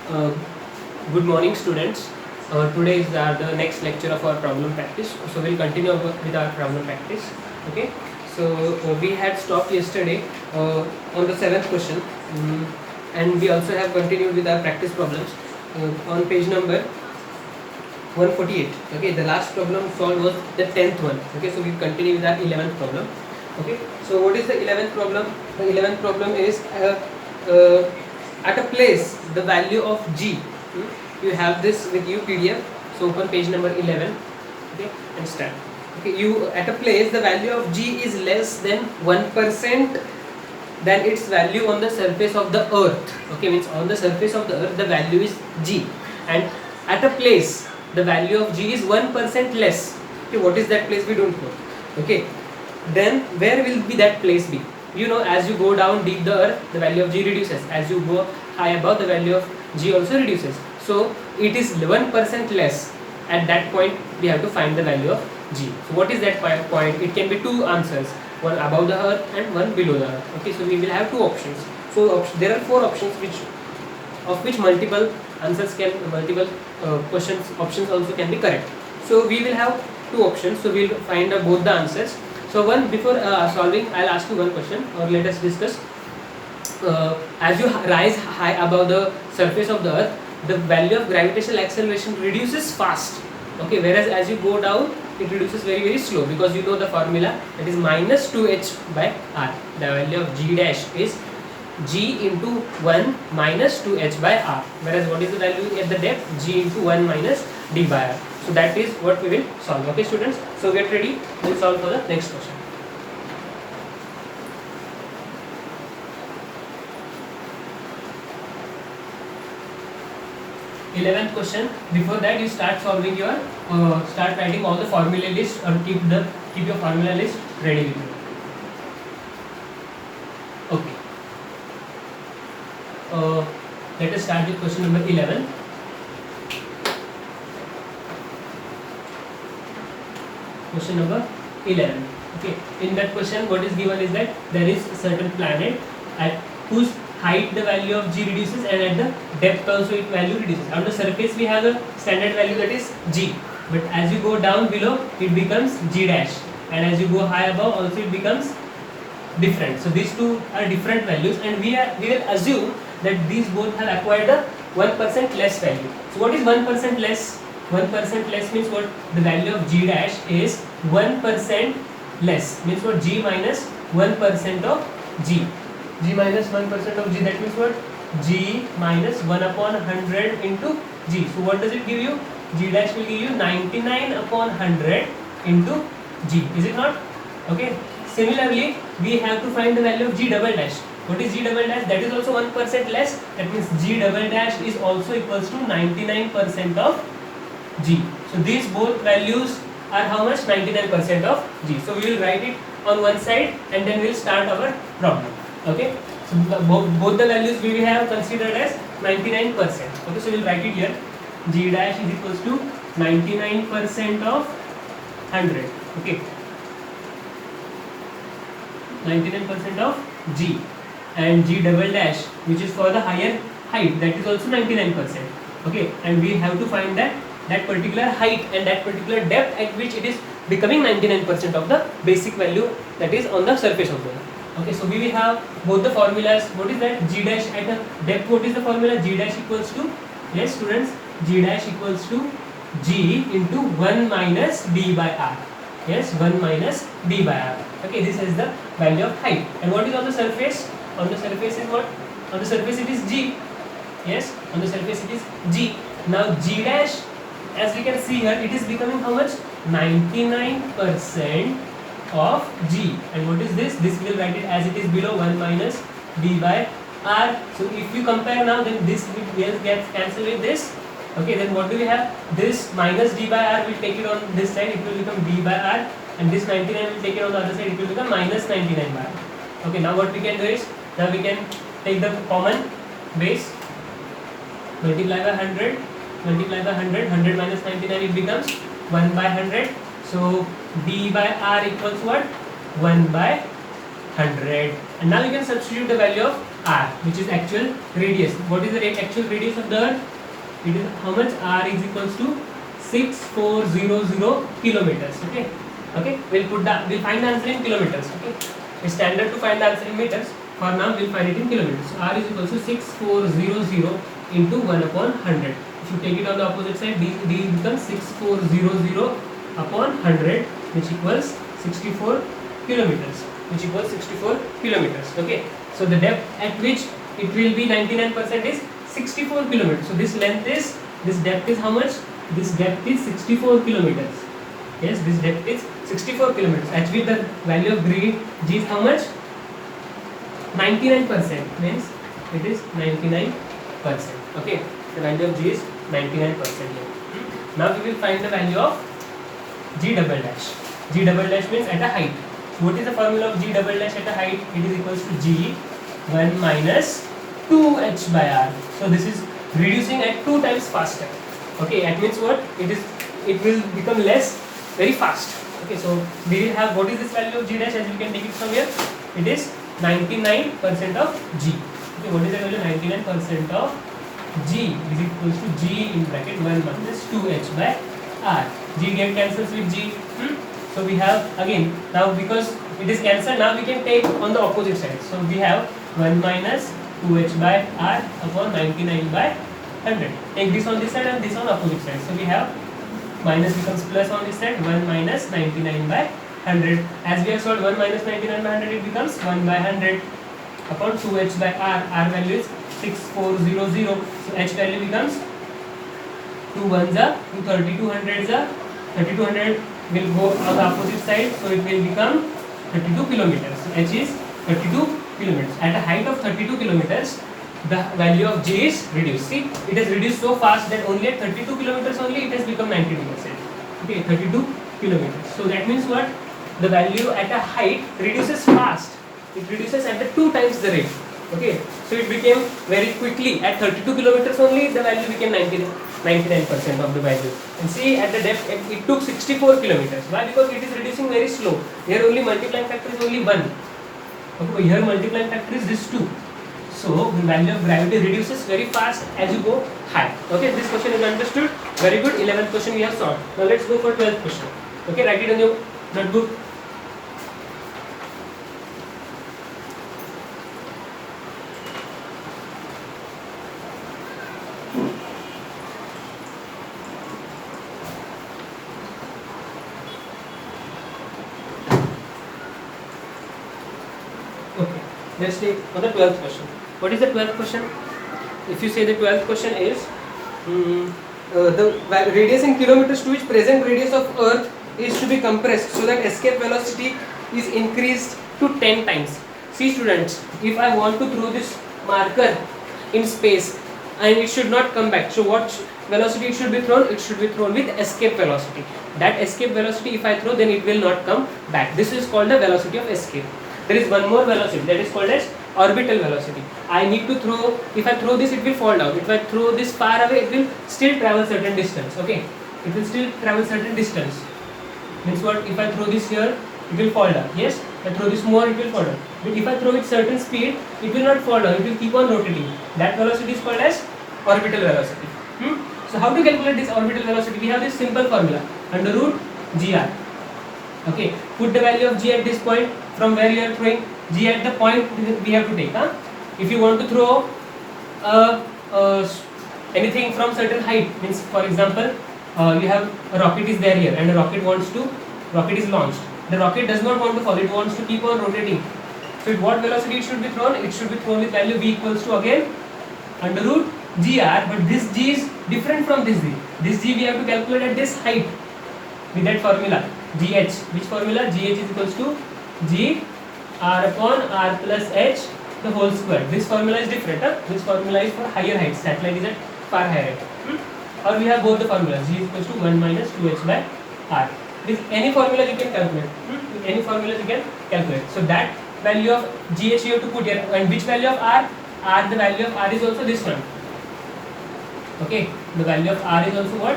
Uh, Good morning, students. Today is the next lecture of our problem practice. So we'll continue with our problem practice. Okay. So we had stopped yesterday on the seventh question, and we also have continued with our practice problems on page number 148. Okay. The last problem solved was the 10th one. Okay. So we'll continue with our 11th problem. Okay. So what is the 11th problem? The 11th problem is at a place the value of g. You have this with you PDF. So open page number 11. Okay, and start. Okay, you at a place the value of g is less than 1% than its value on the surface of the earth. Okay, means on the surface of the earth the value is g, and at a place the value of g is 1% less. Okay, what is that place? We don't know. Okay, then where will be that place be? You know, as you go down deep the earth, the value of g reduces. As you go high above, the value of g also reduces. So it is 1% less. At that point, we have to find the value of g. So what is that point? It can be two answers, one above the earth and one below the earth. Okay, so we will have two options. So there are four options, of which multiple answers can, multiple options also can be correct. So we will have two options. So we will find both the answers. So before solving, I'll ask you one question, or let us discuss. As you rise high above the surface of the earth, the value of gravitational acceleration reduces fast. Okay, whereas as you go down, it reduces very slow, because you know the formula, that is minus 2h by r. The value of g dash is g into 1 minus 2h by r. Whereas what is the value at the depth? G into 1 minus d by r. So that is what we will solve. Okay, students. So get ready. We will solve for the next question. Eleventh question. Before that, you start solving your, start writing all the formula list, or keep your formula list ready with you. Okay. Let us start with question number 11. Question number 11. Okay. In that question, what is given is that there is a certain planet at whose height the value of g reduces, and at the depth also its value reduces. On the surface we have a standard value, that is g, but as you go down below it becomes g dash, and as you go high above also it becomes different. So these two are different values, and we will assume that these both have acquired a 1% less value. So what is 1% less? 1% less means what? The value of g dash is 1% less, means what? G minus 1% of g. G minus 1% of g, that means what? G minus 1 upon 100 into g. So what does it give you? G dash will give you 99 upon 100 into g. Is it not? Okay. Similarly, we have to find the value of g double dash. What is g double dash? That is also 1% less. That means g double dash is also equals to 99% of g. So these both values are how much? 99% of g. So we will write it on one side, and then we will start our problem. Okay, so both the values we have considered as 99%. Okay, so we will write it here. G dash is equals to 99% of 100. Okay, 99% of g, and g double dash, which is for the higher height, that is also 99%. Okay, and we have to find that particular height and that particular depth at which it is becoming 99% of the basic value that is on the surface of the earth. Okay, so we will have both the formulas. What is that? G dash at a depth, what is the formula? G dash equals to, yes students, G dash equals to G into 1 minus d by r. Yes, 1 minus d by r. Okay, this is the value of height. And what is on the surface? On the surface is what? On the surface it is g. Yes, on the surface it is g. Now G dash, as we can see here, it is becoming how much? 99% of g. And what is this? This will write it as it is below, 1 minus d by r. So if you compare now, then this will get cancelled with this. Okay, then what do we have? This minus d by r will take it on this side, it will become d by r, and this 99 will take it on the other side, it will become minus 99 by r. Okay, now what we can do is, now we can take the common base, multiply by 100, multiply by 100, 100 minus 99, it becomes 1 by 100. So d by r equals what? 1 by 100. And now you can substitute the value of r, which is actual radius. What is the actual radius of the earth? It is how much? R is equals to 6400 kilometers. Okay, we'll find the answer in kilometers. Okay, it's standard to find the answer in meters. For now we'll find it in kilometers. So R is equals to 6400 into 1 upon 100. If you take it on the opposite side, d becomes 6400 upon 100, which equals 64 kilometers. Okay, so the depth at which it will be 99% is 64 kilometers. So this depth is how much? This depth is 64 kilometers. Yes, this depth is 64 kilometers. Actually, the value of G is how much? 99%. Means it is 99%. Okay, the value of G is 99% here. Now we will find the value of G double dash. G double dash means at a height. What is the formula of G double dash at a height? It is equals to G 1 minus 2h by r. So this is reducing at 2 times faster. Okay, that means what? It will become less very fast. Okay, so we will have, what is this value of G dash, as you can take it from here? It is 99% of G. Okay, what is the value? 99% of G is equals to G in bracket 1 minus 2h by r. G get cancels with G. So we have again, now because it is cancelled, now we can take on the opposite side. So we have 1 minus 2h by r upon 99 by 100. Take this on this side and this on opposite side. So we have minus becomes plus on this side, 1 minus 99 by 100. As we have solved 1 minus 99 by 100, it becomes 1 by 100 upon 2h by r. R value is 6400. So h value becomes 2 ones are 2 3200s are 3200 will go on the opposite side, so it will become 32 kilometers. So h is 32 kilometers. At a height of 32 kilometers, the value of G is reduced. See, it has reduced so fast that only at 32 kilometers only it has become 92%. Okay, 32 kilometers. So that means what? The value at a height reduces fast. It reduces at the 2 times the rate. Okay, so it became very quickly at 32 kilometers only the value became 99% of the value. And see, at the depth it took 64 kilometers. Why? Because it is reducing very slow. Here only multiplying factor is only 1. Okay, here multiplying factor is this 2. So the value of gravity reduces very fast as you go high. Okay, this question is understood. Very good. 11th question we have solved. Now let's go for 12th question. Okay, write it on your notebook. Okay, let's take on the 12th question. What is the 12th question? If you say the 12th question is the radius in kilometers to which present radius of Earth is to be compressed so that escape velocity is increased to 10 times. See students, if I want to throw this marker in space and it should not come back, so what velocity it should be thrown? It should be thrown with escape velocity. That escape velocity if I throw, then it will not come back. This is called the velocity of escape. There is one more velocity that is called as orbital velocity. I need to throw, if I throw this it will fall down. If I throw this far away it will still travel certain distance. Okay, it will still travel certain distance. Means what? If I throw this here it will fall down. Yes, if I throw this more it will fall down. But if I throw with certain speed it will not fall down, it will keep on rotating. That velocity is called as orbital velocity. So how to calculate this orbital velocity? We have this simple formula, under root gr. Okay, put the value of g at this point from where you are throwing. G at the point we have to take. If you want to throw anything from certain height, means for example you have a rocket is there here and a rocket is launched. The rocket does not want to fall, it wants to keep on rotating. So at what velocity it should be thrown? It should be thrown with value v equals to again under root gr, but this g is different from this g. This g we have to calculate at this height with that formula gh. Which formula? Gh is equals to g r upon r plus h the whole square. This formula is different. This formula is for higher heights. Satellite is at far higher height. Or we have both the formulas. G is equals to 1 minus 2h by r. With any formula you can calculate. With any formula you can calculate. So that value of gh you have to put here. And which value of r? R, the value of r is also this one. Okay, the value of r is also what?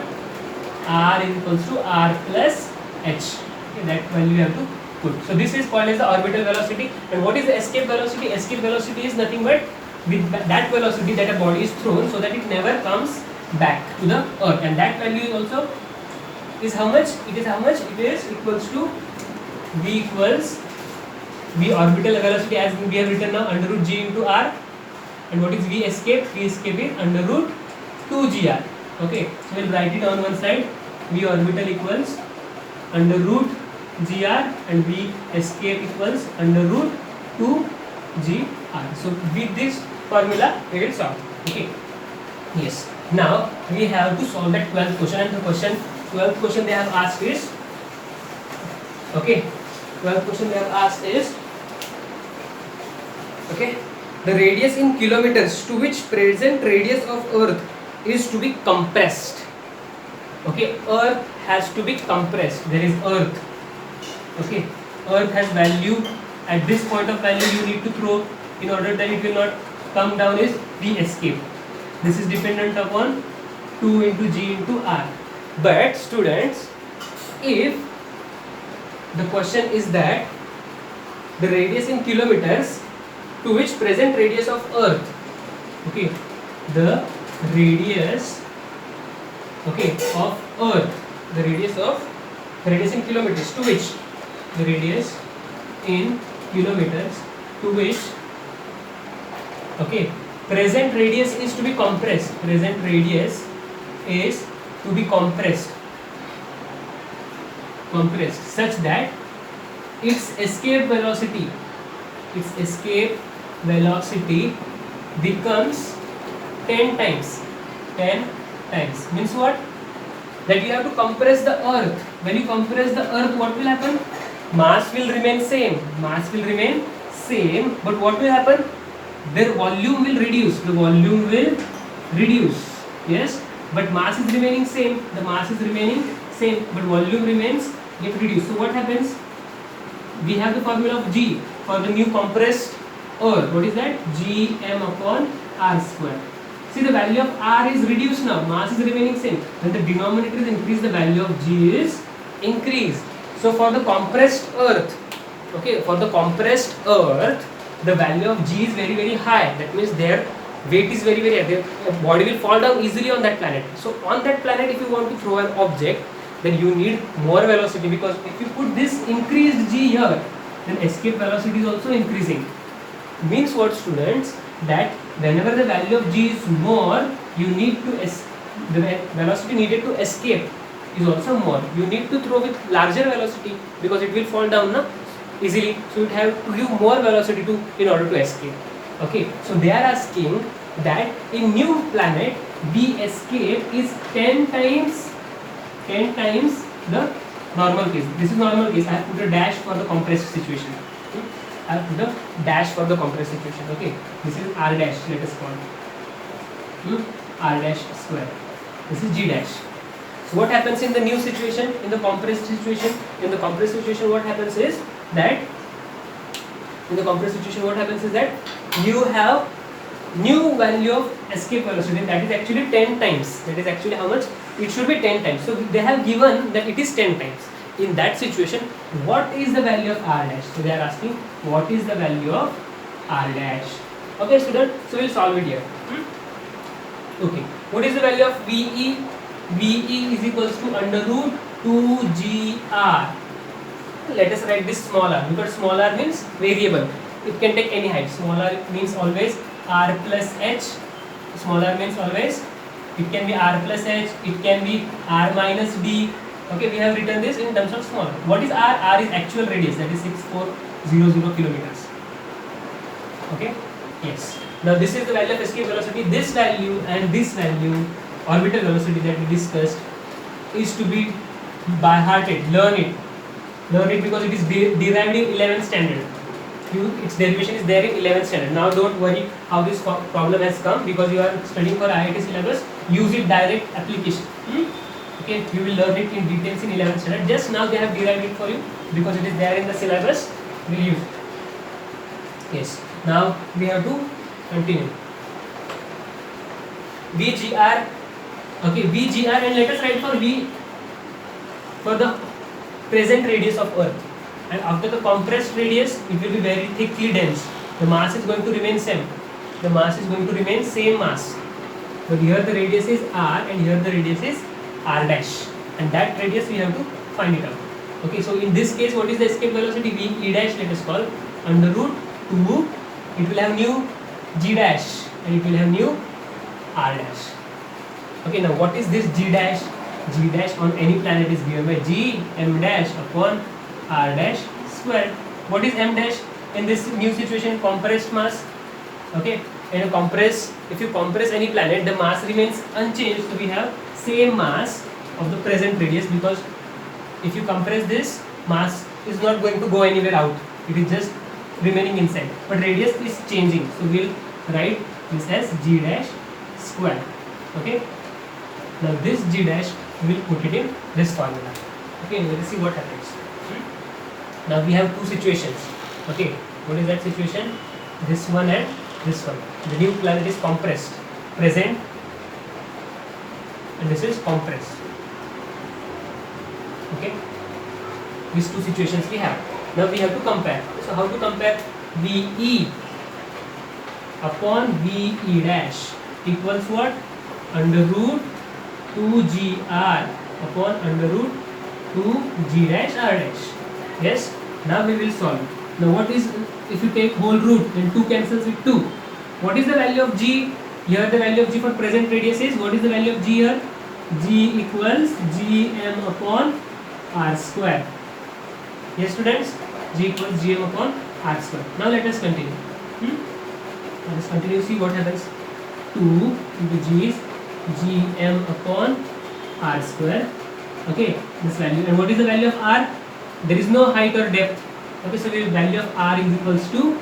R is equals to r plus h. Okay, that value you have to Good. So this is called as the orbital velocity. And what is the escape velocity? Escape velocity is nothing but with that velocity that a body is thrown, so that it never comes back to the earth. And that value is also is how much? It is how much? It is equals to v equals v orbital velocity, as we have written now, under root g into r. And what is v escape? V escape is under root 2gr. Okay, so we'll write it on one side. V orbital equals under root gr and v escape equals under root 2gr. So with this formula we will solve. Okay. Yes. Now we have to solve that 12th question, and the 12th question they have asked is, okay, 12th question they have asked is, okay, the radius in kilometers to which present radius of earth is to be compressed. Okay, earth has to be compressed. There is earth. Okay, earth has value. At this point of value you need to throw in order that it will not come down is v escape. This is dependent upon 2 into g into r. But students, if the question is that the radius in kilometers to which present radius of earth, okay, the radius, okay, of earth, the radius in kilometers to which, the radius in kilometers to which, okay, present radius is to be compressed. Present radius is to be compressed such that its escape velocity becomes 10 times. 10 times means what? That you have to compress the earth. When you compress the earth, what will happen? Mass will remain same. But what will happen? Their volume will reduce. The volume will reduce. Yes, but mass is remaining same. The mass is remaining same, but volume remains get reduced. So what happens? We have the formula of G for the new compressed earth. What is that? Gm upon r square. See, the value of r is reduced now. Mass is remaining same. When the denominator is increased, the value of G is increased. So for the compressed earth, okay, for the compressed earth, the value of G is very, very high. That means their weight is very, very high. Their body will fall down easily on that planet. So on that planet, if you want to throw an object, then you need more velocity, because if you put this increased G here, then escape velocity is also increasing. Means what, students? That whenever the value of G is more, you need to the velocity needed to escape is also more. You need to throw with larger velocity because it will fall down easily. So you have to give more velocity in order to escape. Okay, so they are asking that in new planet V escape is 10 times the normal case. This is normal case. I have put a dash for the compressed situation. I have put a dash for the compressed situation. Okay, this is r dash, let us call it r dash square. This is g dash. So what happens in the new situation, in the compressed situation? In the compressed situation, what happens is that you have new value of escape velocity, that is actually 10 times. That is actually how much? It should be 10 times. So they have given that it is 10 times. In that situation, what is the value of r dash? So they are asking what is the value of r dash. Okay, student. So we'll solve it here. Okay. What is the value of VE? VE is equals to under root 2gr. Let us write this small r, because small r means variable. It can take any height. Small r means always r plus h. Small r means always, it can be r plus h, it can be r minus d. Okay, we have written this in terms of small. What is r? R is actual radius, that is 6400 kilometers. Okay, yes. Now this is the value of escape velocity. This value and this value, orbital velocity that we discussed, is to be by hearted. Learn it because it is derived in 11th standard. Its derivation is there in 11th standard. Now don't worry how this problem has come, because you are studying for IIT syllabus. Use it direct application. Okay, you will learn it in details in 11th standard. Just now they have derived it for you because it is there in the syllabus. We'll use it. Yes. Now we have to continue. VGR. Okay, VGR, and let us write for V for the present radius of Earth. and after the compressed radius it will be very thickly dense. The mass is going to remain same. The mass is going to remain same mass. But here the radius is r and here the radius is r dash, and that radius we have to find it out. Okay, so in this case, what is the escape velocity? V e dash, let us call under root 2. It will have nu g dash and it will have nu r dash. Okay, now what is this g dash? G dash on any planet is given by g m dash upon r dash square. What is m dash in this new situation? Compressed mass. Okay, in a compress, if you compress any planet, the mass remains unchanged, so we have same mass of the present radius, because if you compress this, mass is not going to go anywhere out, it is just remaining inside, but radius is changing, so we'll write this as g dash square. Okay, now this g dash we will put it in this formula. Okay, let us see what happens. Now we have two situations. Okay, what is that situation? This one and this one. The new planet is compressed, present, and this is compressed. Okay, these two situations we have. Now we have to compare. So how to compare? VE upon VE dash equals what? Under root 2GR upon under root 2G dash R dash. Yes. Now we will solve. Now what is, if you take whole root, then 2 cancels with 2. What is the value of G? Here the value of G for present radius is, what is the value of G here? G equals Gm upon R square. Yes students, G equals Gm upon R square. Now let us continue. Let us continue, see what happens. 2 into G is Gm upon R square. Okay, this value. And what is the value of R? There is no height or depth. Okay, so the value of R is equals to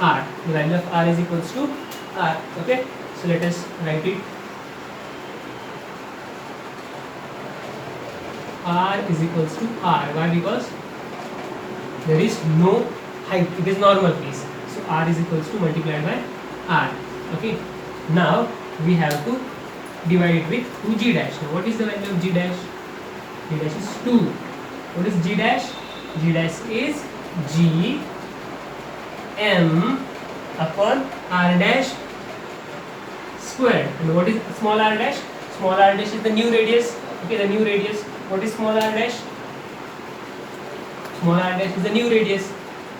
R. The value of R is equals to R. Okay, so let us write it. R is equals to R. Why? Because there is no height. It is normal case. So R is equals to multiplied by R. Okay. Now we have to divide it with 2G dash. Now what is the value of G dash? G dash is 2. What is G dash? G dash is G M upon R dash squared. And what is small r dash? Small r dash is the new radius. Okay, the new radius. What is small r dash? Small r dash is the new radius.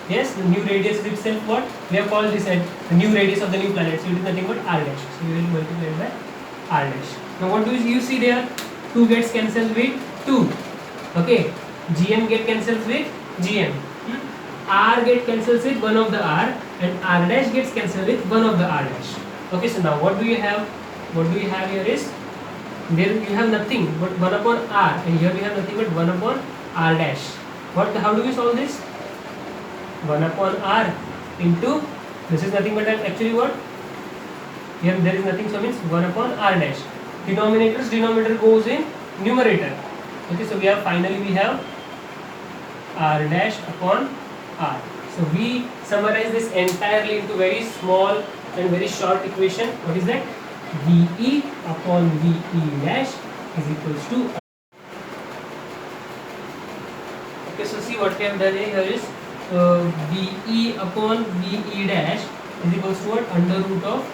Yes, the new radius is itself what? We have called this as the new radius of the new planet. So it is nothing but r dash. So we will multiply it by r dash. Now what do you see there? 2 gets cancelled with 2. Okay, Gm get cancelled with Gm. R get cancels with one of the R, and R dash gets cancelled with one of the R dash. Okay, so now what do you have? What do you have here is, there you have nothing but 1 upon R, and here we have nothing but 1 upon R dash. How do we solve this? 1 upon R into, this is nothing but actually what? Here there is nothing, so means 1 upon R dash. Denominator goes in numerator. Okay, so we have finally we have R dash upon R. So we summarize this entirely into very small and very short equation. What is that? VE upon VE dash is equals to. Okay, so see what we have done here is VE upon VE dash is equals to what? Under root of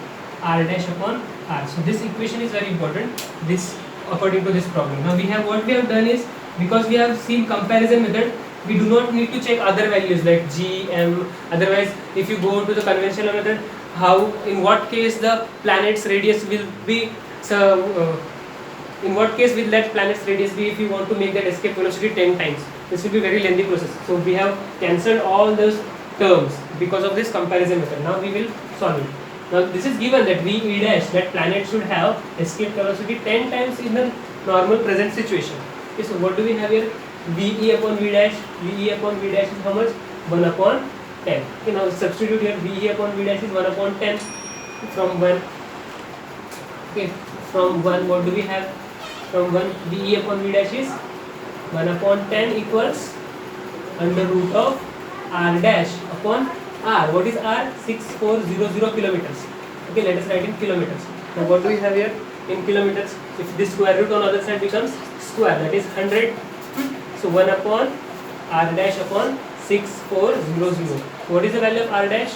R dash upon R. So this equation is very important. This according to this problem. Now what we have done is, because we have seen comparison method, we do not need to check other values like G, M. Otherwise, if you go to the conventional method, in what case the planet's radius will be, in what case will that planet's radius be if you want to make that escape velocity 10 times. This will be very lengthy process. So we have cancelled all those terms because of this comparison method. Now we will solve it. Now this is given that VE dash, that planet should have escape velocity 10 times in the normal present situation. Okay, so what do we have here? VE upon V dash. VE upon V dash is how much? 1 upon 10. Okay, now substitute here. VE upon V dash is 1 upon 10 from 1. Okay, from 1 what do we have? From 1 VE upon V dash is 1 upon 10 equals under root of R dash upon R. What is R? 6400 kilometers. Okay, let us write in kilometers. Now what do we have here? In kilometers, if this square root on other side becomes square, that is 100. So 1 upon r dash upon 6400. What is the value of r dash?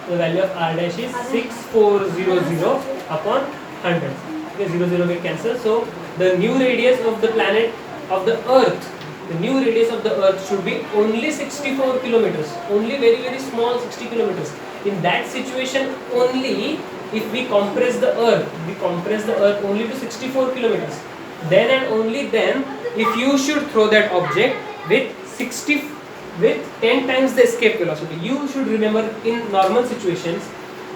The value of r dash is 6400 upon 100. Okay, 0 get cancelled. So the new radius of the planet of the Earth, the new radius of the Earth should be only 64 kilometers. Only very small 60 kilometers. In that situation only, if we compress the Earth only to 64 kilometers. Then and only then, if you should throw that object with 10 times the escape velocity. You should remember, in normal situations,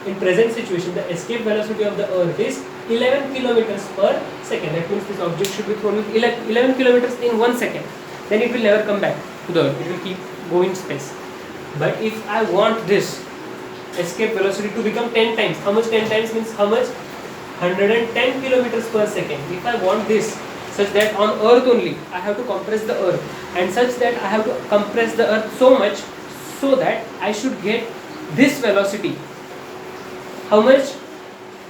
in present situation, the escape velocity of the Earth is 11 kilometers per second. That means this object should be thrown with 11 kilometers in 1 second. Then it will never come back to the Earth. It will keep going in space. But if I want this escape velocity to become 10 times, how much 10 times means how much? 110 kilometers per second. If I want this, such that on Earth only I have to compress the Earth, and such that I have to compress the Earth so much so that I should get this velocity. How much?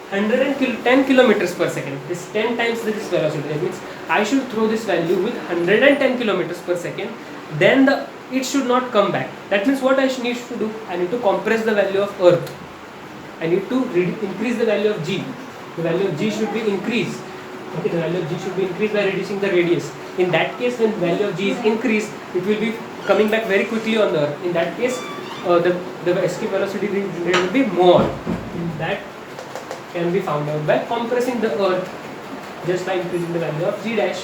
110 kilometers per second. This 10 times this velocity. That means I should throw this value with 110 kilometers per second. Then it should not come back. That means what I need to do? I need to compress the value of Earth. I need to increase the value of g. The value of g should be increased. Okay, the value of g should be increased by reducing the radius. In that case, when the value of g is increased, it will be coming back very quickly on the Earth. In that case, the escape velocity will be more. That can be found out by compressing the Earth just by increasing the value of g dash.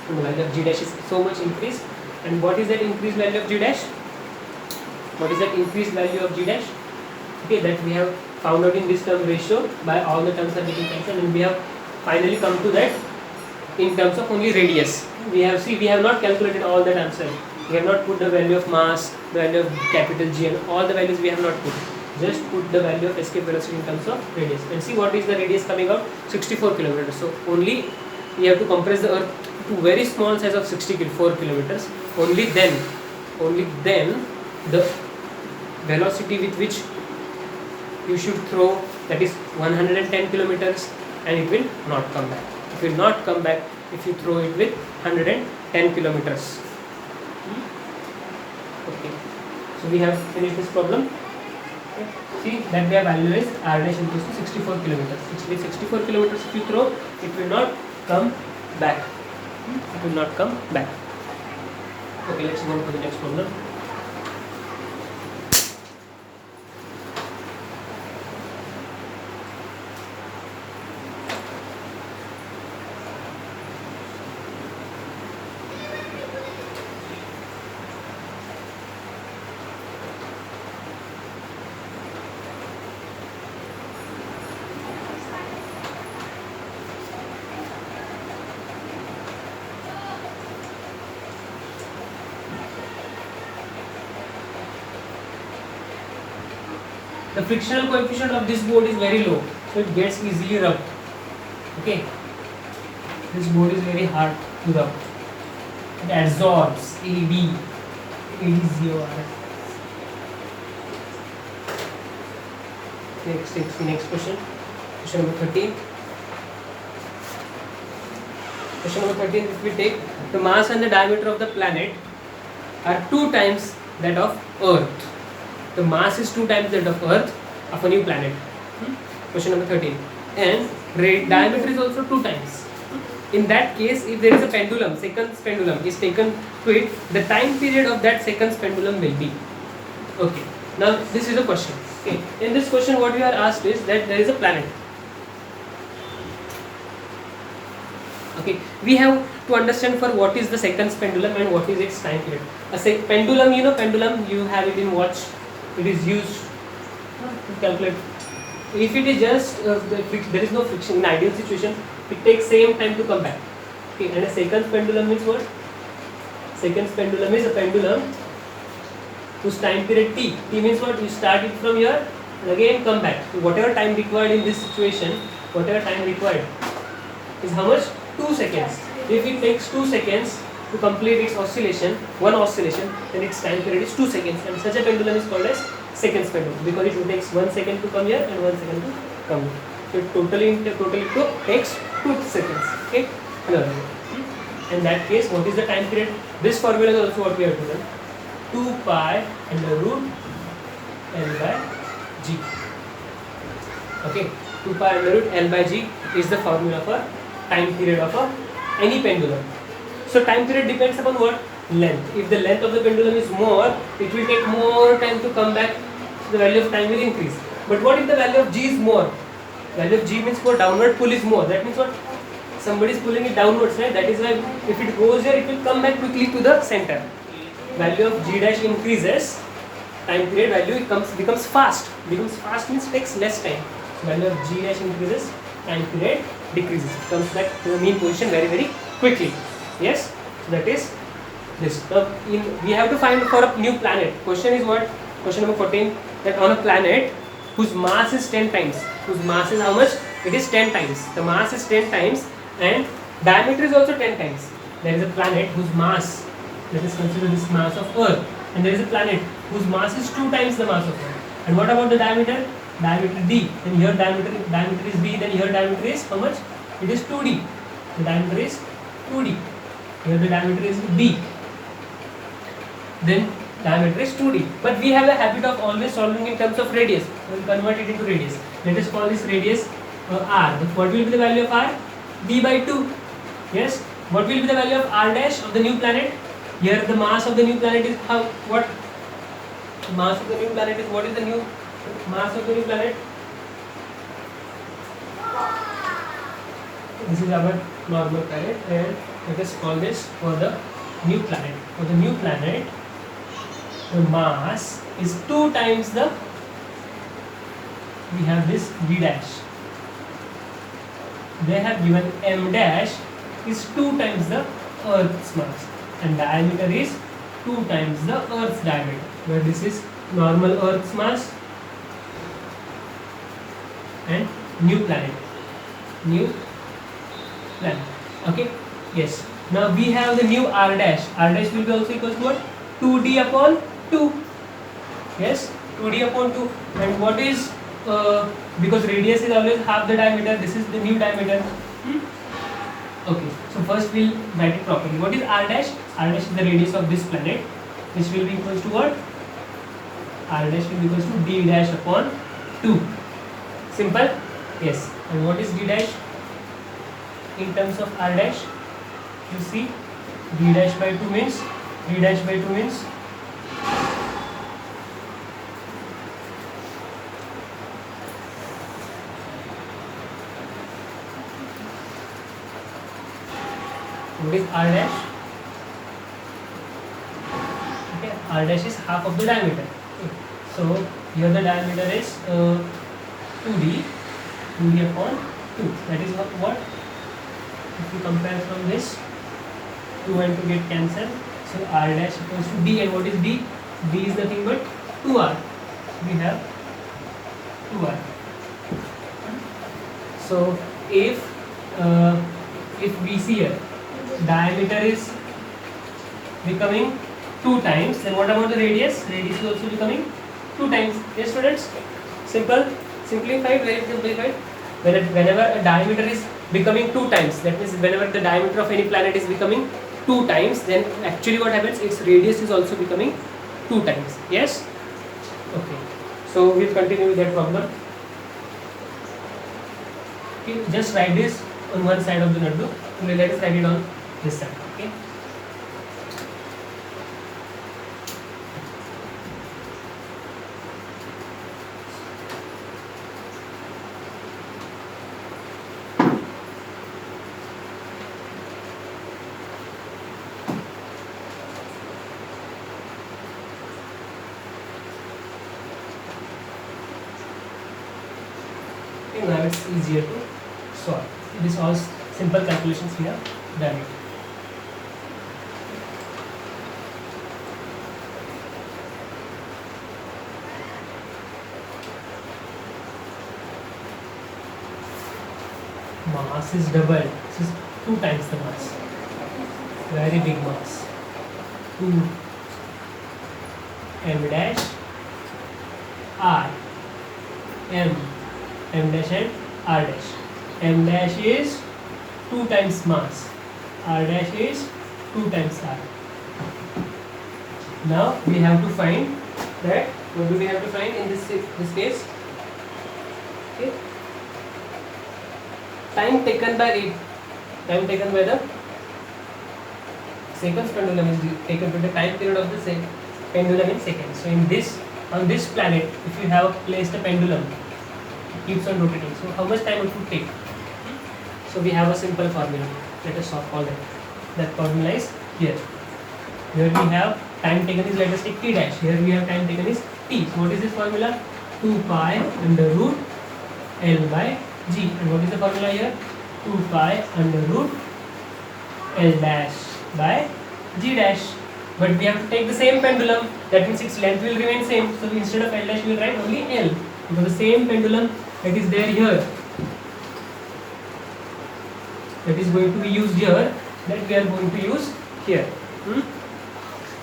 And the value of g dash is so much increased. And what is that increased value of g dash? What is that increased value of g dash? Okay, that we have found out in this term ratio by all the terms are getting cancelled, and we have finally come to that in terms of only radius. We have not calculated all that answer. We have not put the value of mass, the value of capital G, and all the values we have not put. Just put the value of escape velocity in terms of radius. And see what is the radius coming out? 64 kilometers. So only we have to compress the Earth to very small size of 64 kilometers. Only then the velocity with which you should throw, that is 110 kilometers, and it will not come back. It will not come back if you throw it with 110 kilometers. Okay, so we have finished this problem. Okay. See that their value is r dash equals to 64 kilometers. 64 kilometers if you throw, it will not come back. It will not come back. Okay, let's go on to the next problem. The frictional coefficient of this board is very low, so it gets easily rubbed. Okay, this board is very hard to rub. It absorbs ADZOR. Next question. Question number 13. Question number 13. If we take the mass and the diameter of the planet are 2 times that of Earth. The mass is 2 times that of Earth of a new planet. Question number 13. And diameter is also 2 times. In that case, if there is a pendulum, seconds pendulum is taken to it, the time period of that seconds pendulum will be. Okay. Now this is a question. Okay. In this question, what we are asked is that there is a planet. Okay. We have to understand for what is the seconds pendulum and what is its time period. A pendulum, you know, pendulum, you have it in watch. It is used to calculate. If it is just there is no friction in ideal situation, it takes same time to come back. Okay, and a seconds pendulum means what? Seconds pendulum is a pendulum whose time period t. T means what? You start it from here and again come back. So whatever time required in this situation, whatever time required is how much? 2 seconds. If it takes 2 seconds to complete its oscillation, one oscillation, then its time period is 2 seconds, and such a pendulum is called as seconds pendulum because it takes 1 second to come here and 1 second to come here. So it totally takes 2 seconds. Okay, in that case, what is the time period? This formula is also what we have to learn. 2 pi under root L by G. Okay, 2 pi under root L by G is the formula for time period of any pendulum. So time period depends upon what? Length. If the length of the pendulum is more, it will take more time to come back, so the value of time will increase. But what if the value of G is more? Value of G means for downward pull is more. That means what? Somebody is pulling it downwards, right? That is why if it goes here, it will come back quickly to the center. Value of G dash increases, time period value becomes fast. Becomes fast means takes less time. So value of G dash increases, time period decreases. It comes back to the mean position very quickly. Yes, so that is this. Now we have to find for a new planet. Question is what? Question number 14. That on a planet whose mass is 10 times. Whose mass is how much? It is 10 times. The mass is 10 times and diameter is also 10 times. There is a planet whose mass, let us consider this mass of Earth, and there is a planet whose mass is 2 times the mass of Earth. And what about the diameter? Diameter D. Then here diameter is B. Then here diameter is how much? It is 2D. The diameter is 2D. Here the diameter is B. Then diameter is 2D. But we have a habit of always solving in terms of radius. We will convert it into radius. Let us call this radius R. What will be the value of R? B by 2. Yes. What will be the value of R dash of the new planet? Here the mass of the new planet is how? What? The mass of the new planet is what is the new mass of the new planet? This is our normal planet, and let us call this for the new planet. For the new planet, the mass is 2 times the, we have this V dash. They have given M dash is 2 times the Earth's mass, and diameter is 2 times the Earth's diameter, where this is normal Earth's mass and new planet. Okay, yes. Now we have the new R dash. R dash will be also equal to what? 2D upon 2. Yes, 2D upon 2. And what is, because radius is always half the diameter, this is the new diameter. Okay, so first we'll write it properly. What is R dash? R dash is the radius of this planet, which will be equals to what? R dash will be equals to D dash upon 2. Simple? Yes. And what is D dash? In terms of R dash, you see D dash by 2 means, D dash by 2 means what is R dash? Okay, R dash is half of the diameter. Okay. So here the diameter is 2D upon 2. That is what? If you compare from this, 2 and 2 get cancelled. So R dash equals to D, and what is D? D is nothing but 2R. We have 2R. So if we see here diameter is becoming 2 times, then what about the radius? Radius is also becoming 2 times. Yes, students? Simple, simplified, very simplified. Whenever a diameter is becoming 2 times, that means whenever the diameter of any planet is becoming 2 times, then actually what happens? Its radius is also becoming 2 times. Yes? Okay. So we'll continue with that problem. Okay, just write this on one side of the notebook. Let us write it on this side. Okay. Now it's easier to solve. This all simple calculations we have done it. Mass is double. This is 2 times the mass. Very big mass. 2 M dash R M dash and R dash. M dash is 2 times mass. R dash is 2 times R. Now we have to find that, what do we have to find in this case? Okay. Time taken by it. Time taken by the seconds pendulum is taken to the time period of the pendulum in seconds. So in this, on this planet, if you have placed a pendulum, it keeps on rotating. So how much time it would take? So we have a simple formula. Let us solve all that. That formula is here. Here we have time taken is, let us take t dash. Here we have time taken is t. So what is this formula? 2 pi under root L by g. And what is the formula here? 2 pi under root L dash by g dash. But we have to take the same pendulum. That means its length will remain same. So instead of L dash, we will write only L. Because the same pendulum that is there here, that is going to be used here, that we are going to use here.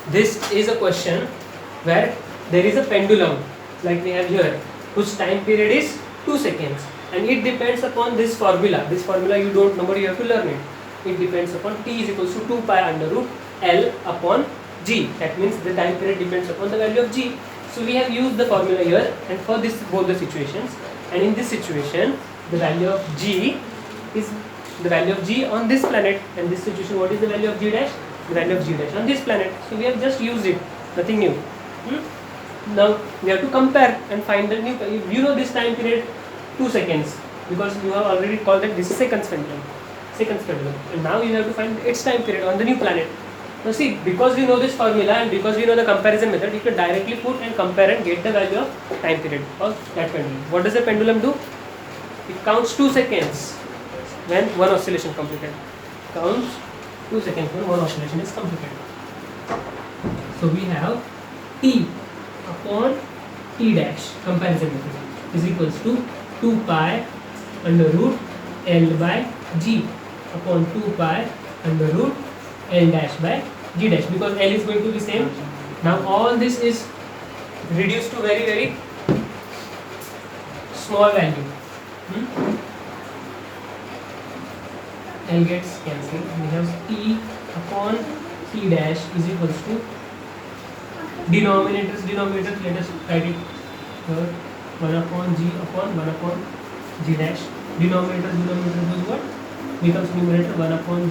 This is a question where there is a pendulum like we have here, whose time period is 2 seconds, and it depends upon this formula. This formula you don't know, but you have to learn it. It depends upon t is equals to 2 pi under root L upon g. That means the time period depends upon the value of g. So we have used the formula here, and for this both the situations, and in this situation the value of g is the value of g on this planet, and this situation, what is the value of g dash? The value of g dash on this planet. So we have just used it, nothing new. Now we have to compare and find the new. You know this time period 2 seconds, because you have already called that this is seconds pendulum. And now you have to find its time period on the new planet. Now see, because we know this formula and because we know the comparison method, you can directly put and compare and get the value of time period of that pendulum. What does the pendulum do? It counts 2 seconds when one oscillation completed. Counts 2 seconds when one oscillation is completed. So we have t upon t dash, comparison method, is equals to 2 pi under root L by g upon 2 pi under root L dash by g dash, because L is going to be same. Now all this is reduced to very, very small value. L gets cancelled. We have t upon t dash is equals to denominators. Let us write it here. 1 upon g upon 1 upon g dash. Denominators is what? Becomes numerator 1 upon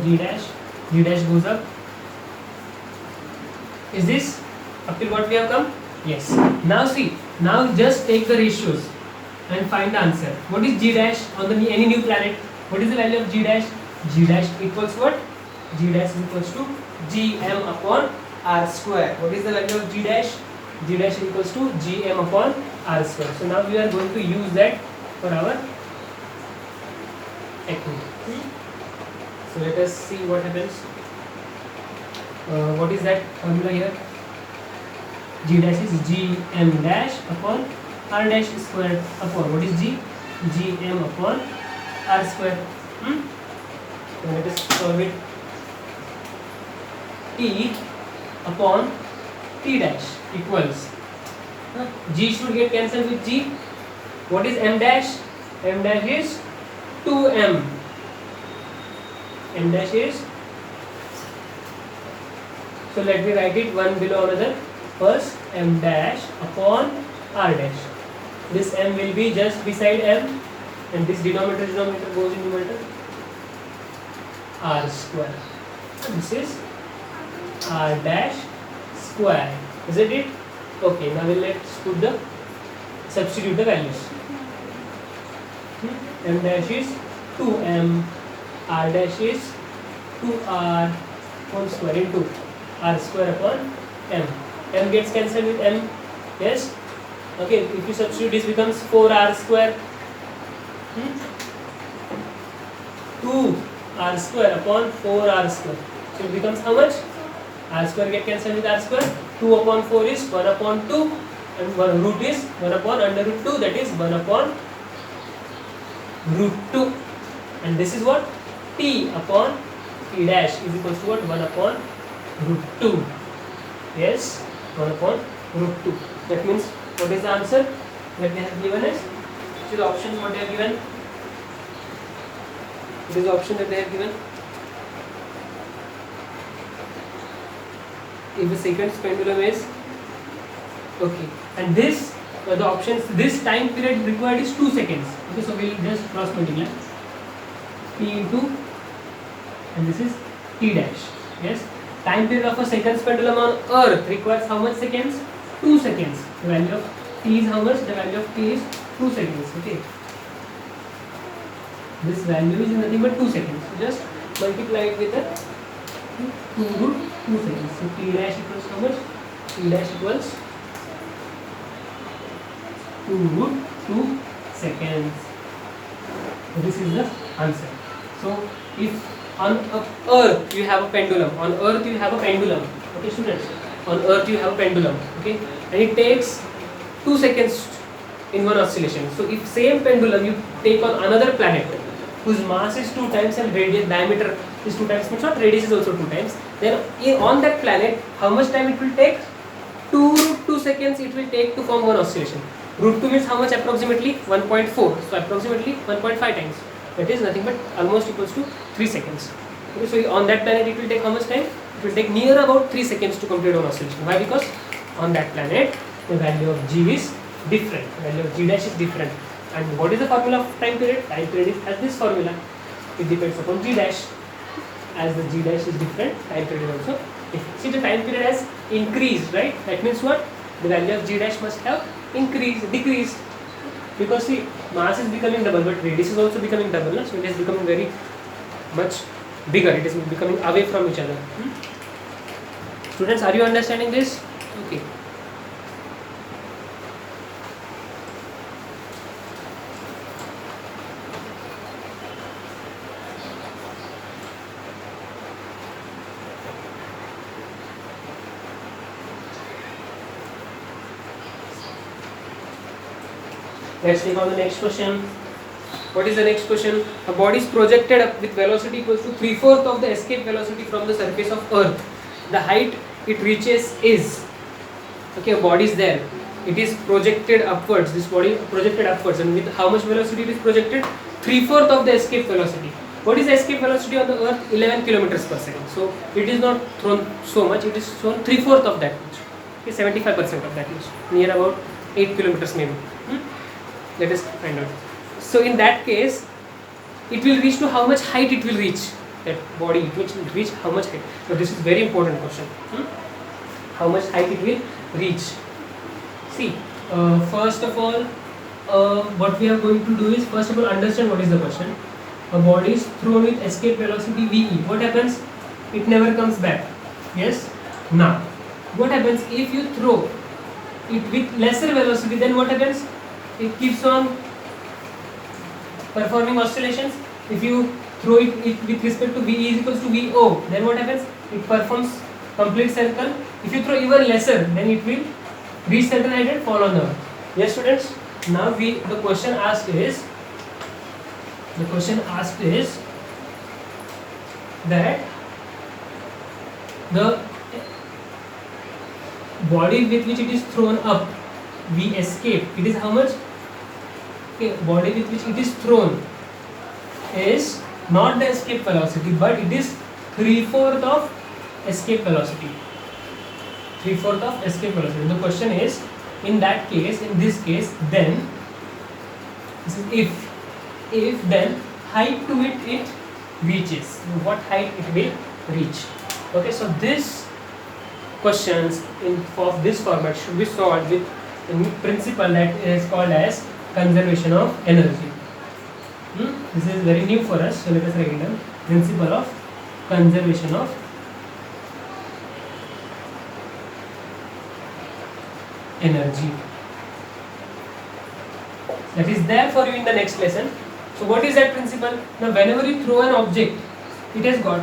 g dash. G dash goes up. Is this up till what we have come? Yes. Now see. Now just take the ratios and find the answer. What is g dash on the any new planet? What is the value of g dash? G dash equals what? G dash is equals to gm upon r square. What is the value of g dash? G dash is equals to gm upon r square. So now we are going to use that for our technique. So let us see what happens. What is that formula here? G dash is gm dash upon r dash squared upon, what is g? Gm upon r square. So let us solve it. T upon t dash equals, g should get cancelled with g. What is m dash? M dash is 2m. M dash is, so let me write it one below another. First m dash upon r dash. This m will be just beside m, and this denominator goes in numerator. R square. And this is r dash square. Isn't it? Okay, now let's put the substitute the values. M dash is 2m, r dash is 2r whole square into r square upon m. M gets cancelled with m. Yes. Okay. If you substitute, this becomes 4r square. 2r square upon 4r square. So it becomes how much? R square get cancelled with r square. 2 upon 4 is 1 upon 2, and 1 root is 1 upon under root 2, that is 1 upon root 2. And this is what? T upon t dash is equals to what? 1 upon root 2. Yes, 1 upon root 2. That means what is the answer that they have given us? Which is the option what they have given? What is the option that they have given? if the seconds pendulum is okay, and this the options, this time period required is 2 seconds. Okay, so we'll just cross multiply t into, and this is t dash. Yes, time period of a seconds pendulum on earth requires how much seconds? 2 seconds. The value of t is how much? The value of t is 2 seconds. Okay, this value is nothing but 2 seconds. So just multiply it with a 2 root 2 seconds. So t dash equals how much? T dash equals 2 root 2 seconds. So this is the answer. So if on earth you have a pendulum, okay students, on earth you have a pendulum, okay, and it takes 2 seconds in one oscillation. So if same pendulum you take on another planet whose mass is 2 times and radius diameter is 2 times, but not radius is also 2 times, then on that planet how much time it will take? 2 root 2 seconds it will take to form one oscillation. Root 2 means how much? Approximately 1.4. So approximately 1.5 times. That is nothing but almost equals to 3 seconds. Okay, so on that planet it will take how much time? It will take near about 3 seconds to complete one oscillation. Why? Because on that planet the value of g is different. The value of g dash is different. And what is the formula of time period? Time period has this formula. It depends upon g dash. As the g dash is different, time period is also different. See, the time period has increased, right? That means what? The value of g dash must have decreased. Because see, mass is becoming double, but radius is also becoming double, na? So it is becoming very much bigger. It is becoming away from each other. Students, are you understanding this? Okay. Let's take on the next question. What is the next question? A body is projected up with velocity equals to 3/4 of the escape velocity from the surface of Earth. The height it reaches is, okay, a body is there. It is projected upwards. This body projected upwards, and with how much velocity it is projected? 3/4 of the escape velocity. What is the escape velocity on the Earth? 11 kilometers per second. So it is not thrown so much. It is thrown 3/4 of that much. Okay, 75% of that much. Near about 8 kilometers maybe. Let us find out. So in that case, it will reach to how much height it will reach? That body, it will reach how much height? So this is very important question. How much height it will reach? See, first of all, what we are going to do is, first of all, understand what is the question. A body is thrown with escape velocity VE. What happens? It never comes back. Yes? Now, what happens if you throw it with lesser velocity? Then what happens? It keeps on performing oscillations. If you throw it with respect to VE is equals to VO, then what happens? It performs complete circle. If you throw even lesser, then it will reach certain height and fall on the earth. Yes, students. Now the question asked is that the body with which it is thrown up, we escape. It is how much? Okay, body with which it is thrown is not the escape velocity, but it is 3/4 of escape velocity. 3/4 of escape velocity. The question is, in that case, in this case, then this is if then height to it reaches. What height it will reach? Okay, so this questions of this format should be solved with a principle that is called as conservation of energy. This is very new for us, so let us write it down. Principle of conservation of energy. That is there for you in the next lesson. So what is that principle? Now whenever you throw an object, it has got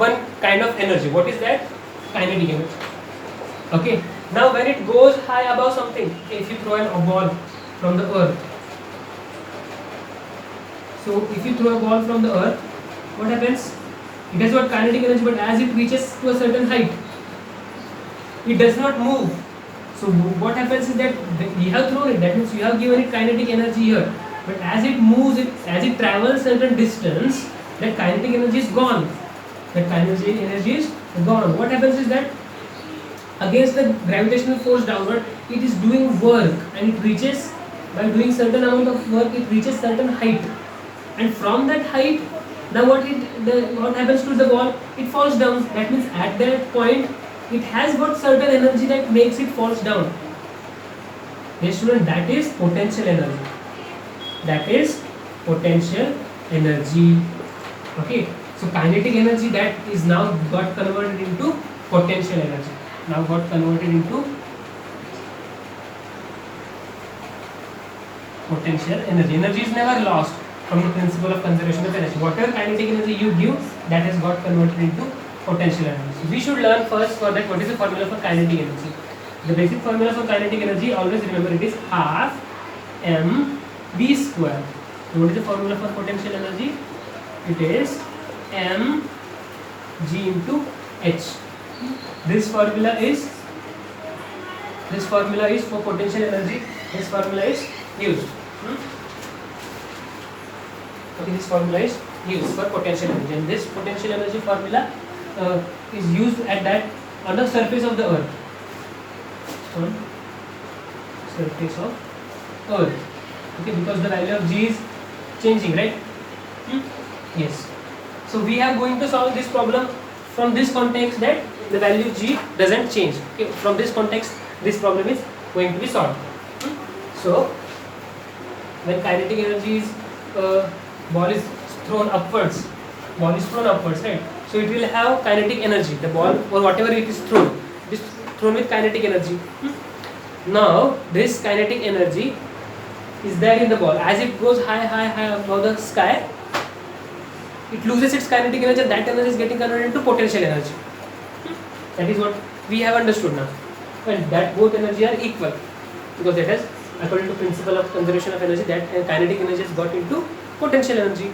one kind of energy. What is that? Kinetic energy. Okay. Now when it goes high above something, if you throw a ball from the earth, so if you throw a ball from the earth, what happens? It has got kinetic energy, but as it reaches to a certain height, it does not move. So what happens is that you have thrown it, that means you have given it kinetic energy here, but as it moves, as it travels certain distance, that kinetic energy is gone. That kinetic energy is gone. What happens is that against the gravitational force downward, it is doing work, and it reaches, by doing certain amount of work, it reaches certain height, and from that height, now what happens to the ball? It falls down. That means at that point it has got certain energy that makes it falls down. Yes, student, that is potential energy. That is potential energy. Okay, so kinetic energy that is now got converted into potential energy. Now got converted into potential energy. Energy is never lost from the principle of conservation of energy. Whatever kinetic energy you give, that has got converted into potential energy. So we should learn first for that what is the formula for kinetic energy. The basic formula for kinetic energy, always remember, it is half mv square. So what is the formula for potential energy? It is mg into h. This formula is for potential energy. This formula is used. Okay, this formula is used for potential energy, and this potential energy formula is used at that on the surface of the earth. On surface of earth. Okay, because the value of g is changing, right? Yes. So we are going to solve this problem from this context that the value g doesn't change. Okay, from this context, this problem is going to be solved. So when kinetic energy is ball is thrown upwards, right? So it will have kinetic energy. The ball or whatever it is thrown with kinetic energy. Now this kinetic energy is there in the ball. As it goes high above the sky, it loses its kinetic energy, and that energy is getting converted into potential energy. That is what we have understood now. And that both energy are equal, because that is according to principle of conservation of energy, that kinetic energy has got into potential energy.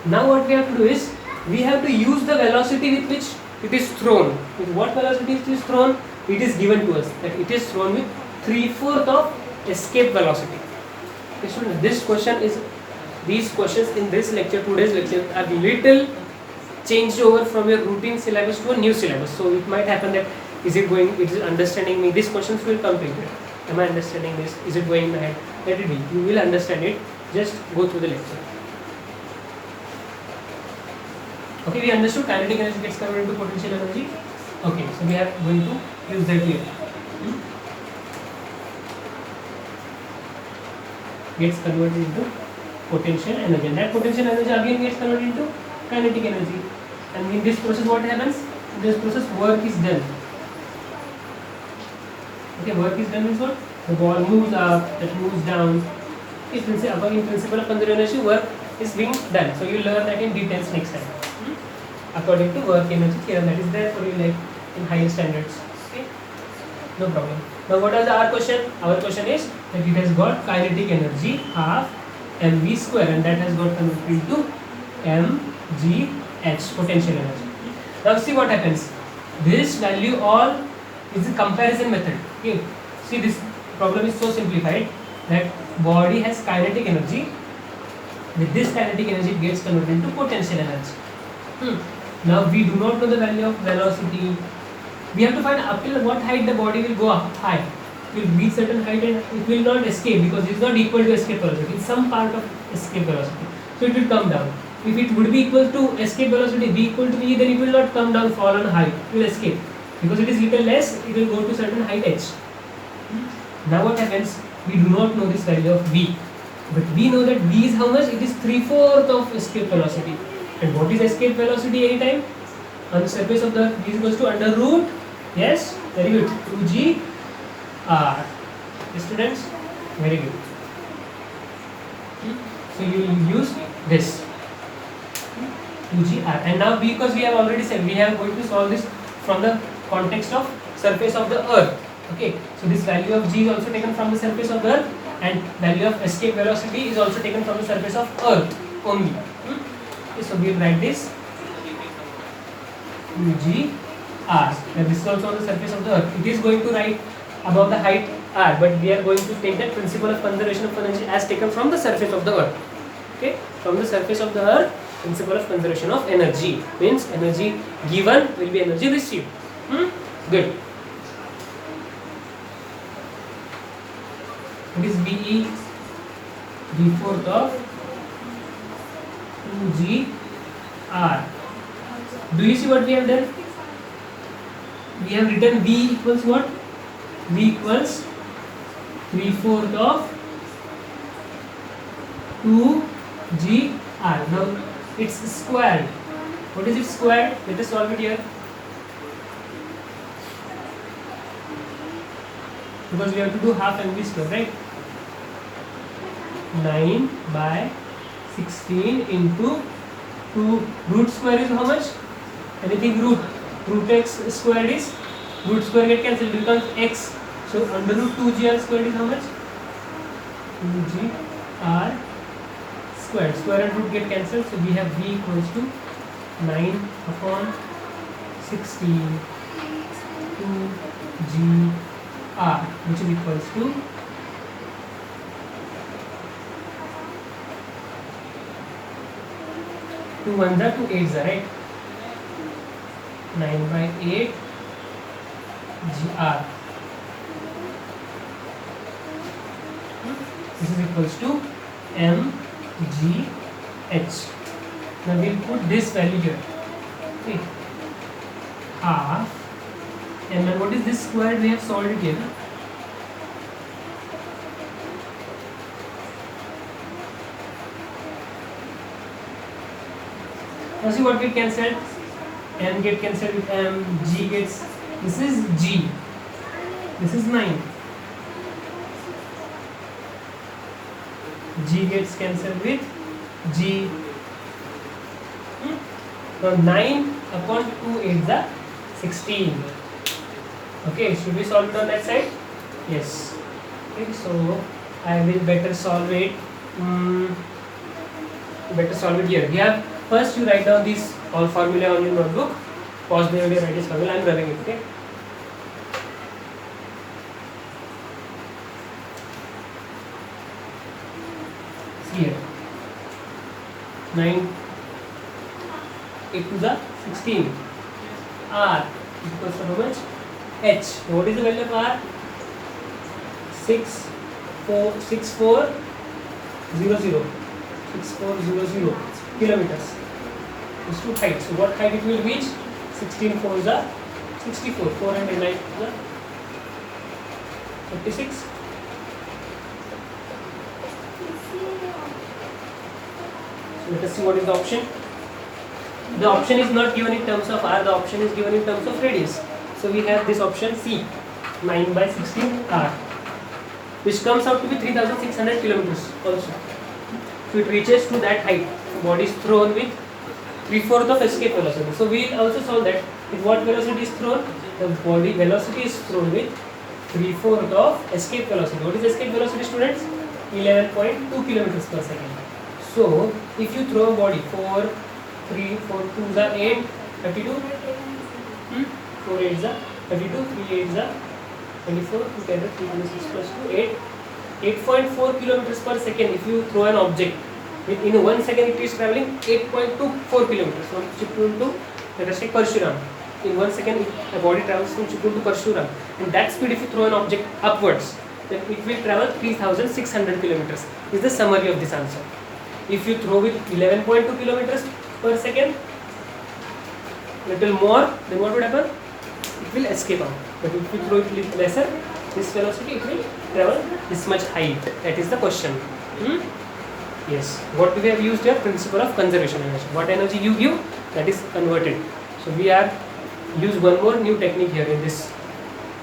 Now what we have to do is, we have to use the velocity with which it is thrown. With what velocity it is thrown? It is given to us that it is thrown with 3/4 of escape velocity. This question is, these questions in this lecture, today's lecture, are little changed over from your routine syllabus to a new syllabus. So it might happen that it is understanding me. These questions will come to you. Am I understanding this? Is it going ahead? Let it be. You will understand it. Just go through the lecture. Okay, we understood kinetic energy gets converted into potential energy. Okay, so we are going to use that here. Gets converted into potential energy, and that potential energy again gets converted into kinetic energy. And in this process, what happens? In this process, work is done. Okay, work is done means what? The ball moves up, it moves down. In principle of conservation of energy, work is being done. So you will learn that in details next time. According to work energy theorem, that is there for you, like in higher standards. Okay, no problem. Now what is our question? Our question is that it has got kinetic energy half mv square, and that has got converted into mgh, potential energy. Now see what happens. This value all is a comparison method. Okay, see, this problem is so simplified that body has kinetic energy. With this kinetic energy, it gets converted into potential energy. Now we do not know the value of velocity. We have to find up till what height the body will go up high. It will reach certain height and it will not escape, because it is not equal to escape velocity. It's some part of escape velocity. So it will come down. If it would be equal to escape velocity, v equal to v, then it will not come down, fall on height. It will escape. Because it is little less, it will go to certain height h. Now what happens? We do not know this value of v. But we know that v is how much? It is 3/4 of escape velocity. And what is escape velocity anytime? On the surface of the earth, v is equals to under root, yes, very good, 2g r. Students, very good. So you will use this 2g r. And now because we have already said we are going to solve this from the context of surface of the earth. Okay, so this value of g is also taken from the surface of the earth, and value of escape velocity is also taken from the surface of earth only. Okay, so we will write this 2g r. Now this is also on the surface of the earth. It is going to write above the height r, but we are going to take that principle of conservation of energy as taken from the surface of the earth. Okay, from the surface of the earth, principle of conservation of energy means energy given will be energy received. Good. What is VE? V4th of 2GR. Do you see what we have done? We have written V equals what? V equals 3/4 of 2GR. Now it's squared. What is it squared? Let us solve it here. Because we have to do half mv square, right? 9 by 16 into 2. Root square is how much? Anything root. Root x squared is, root square get cancelled, becomes x. So under root 2gr squared is how much? 2gr squared. Square and root get cancelled. So we have v equals to 9 upon 16 2gr, which is equals to 2 1s are 2 8s are, right? 9 by 8 gr. This is equals to mgh. Now we'll put this value here. Okay. Half m, and what is this squared? We have solved it here. Now see what get cancelled? M get cancelled with M, G gets, this is G, this is 9. G gets cancelled with G. Now 9 upon 2 is the 16. Okay, should we solve it on that side? Yes. Okay, so I will better solve it. Better solve it here. We have, first you write down this all formula on your notebook. Pause the video, write this formula. I am running it. Okay. See here. 9 8 to the 16. R is equals to how much? H. What is the value of R? 6400 kilometers. Is to height. So what height it will reach? 16 4 is the 64. 4 and 9 is the 56. So let us see what is the option. The option is not given in terms of R, the option is given in terms of radius. So we have this option C, 9 by 16 R, which comes out to be 3600 kilometers also. So it reaches to that height. The body is thrown with 3/4 of escape velocity. So we will also solve that. With what velocity is thrown? The body velocity is thrown with 3/4 of escape velocity. What is escape velocity, students? 11.2 kilometers per second. So if you throw a body 4 3 4 2 is 8 32 4 8 is 32 3 8 is 24 together 3 6 plus 2 8 8.4 kilometers per second. If you throw an object in 1 second, it is traveling 8.24 kilometers from Chittoor to, let us say, Parshuram. In 1 second a body travels from Chittoor to Parshuram, and that speed, if you throw an object upwards, then it will travel 3600 kilometers. Is the summary of this answer. If you throw with 11.2 kilometers per second, little more, then what would happen? It will escape out. But if you throw it little lesser, this velocity, it will travel this much height. That is the question. Yes. What we have used here? Principle of conservation energy. What energy you give, that is converted. So we have used one more new technique here in this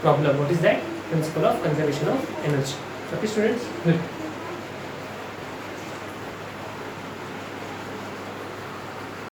problem. What is that? Principle of conservation of energy. Okay, students? Good.